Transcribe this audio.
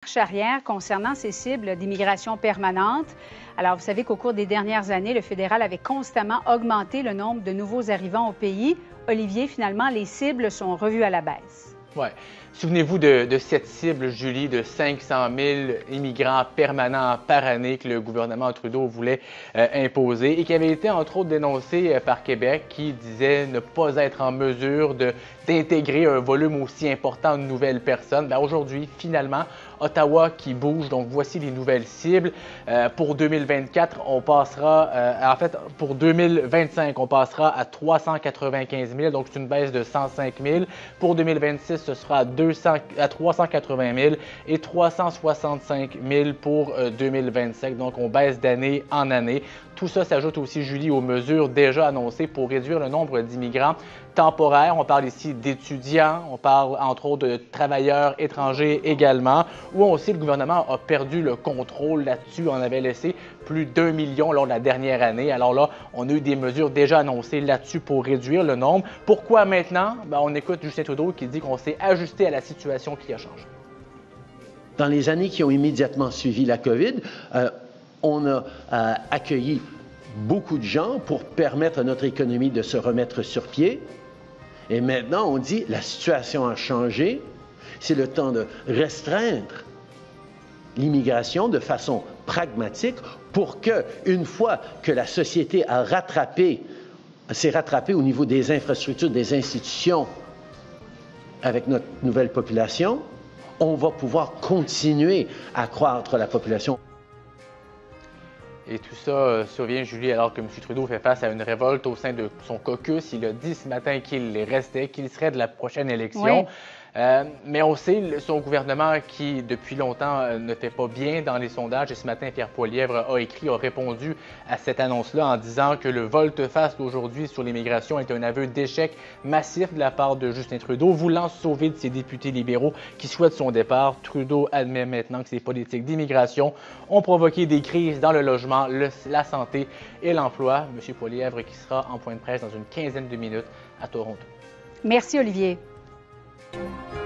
Marche arrière concernant ces cibles d'immigration permanente. Alors, vous savez qu'au cours des dernières années, le fédéral avait constamment augmenté le nombre de nouveaux arrivants au pays. Olivier, finalement, les cibles sont revues à la baisse. Oui. Souvenez-vous de cette cible, Julie, de 500 000 immigrants permanents par année que le gouvernement Trudeau voulait imposer et qui avait été, entre autres, dénoncée par Québec, qui disait ne pas être en mesure d'intégrer un volume aussi important de nouvelles personnes. Bien, aujourd'hui, finalement, Ottawa qui bouge. Donc, voici les nouvelles cibles. Pour 2024, on passera, en fait, pour 2025, on passera à 395 000. Donc, c'est une baisse de 105 000. Pour 2026, ce sera à 380 000 et 365 000 pour 2025. Donc, on baisse d'année en année. Tout ça s'ajoute aussi, Julie, aux mesures déjà annoncées pour réduire le nombre d'immigrants temporaires. On parle ici d'étudiants, on parle entre autres de travailleurs étrangers également, où aussi le gouvernement a perdu le contrôle là-dessus. On avait laissé plus d'1 million lors de la dernière année. Alors là, on a eu des mesures déjà annoncées là-dessus pour réduire le nombre. Pourquoi maintenant? Bien, on écoute Justin Trudeau qui dit qu'on s'est ajusté à la situation qui a changé. Dans les années qui ont immédiatement suivi la COVID, on a accueilli beaucoup de gens pour permettre à notre économie de se remettre sur pied. Et maintenant, on dit la situation a changé. C'est le temps de restreindre l'immigration de façon pragmatique pour que, une fois que la société s'est rattrapée au niveau des infrastructures, des institutions avec notre nouvelle population, on va pouvoir continuer à croître la population. Et tout ça survient, Julie, alors que M. Trudeau fait face à une révolte au sein de son caucus. Il a dit ce matin qu'il restait, qu'il serait de la prochaine élection. Oui. Mais on sait, son gouvernement qui, depuis longtemps, ne fait pas bien dans les sondages. Et ce matin, Pierre Poilievre a répondu à cette annonce-là en disant que le volte-face d'aujourd'hui sur l'immigration est un aveu d'échec massif de la part de Justin Trudeau, voulant se sauver de ses députés libéraux qui souhaitent son départ. Trudeau admet maintenant que ses politiques d'immigration ont provoqué des crises dans le logement, la santé et l'emploi. M. Poilievre qui sera en point de presse dans une quinzaine de minutes à Toronto. Merci, Olivier. Thank you.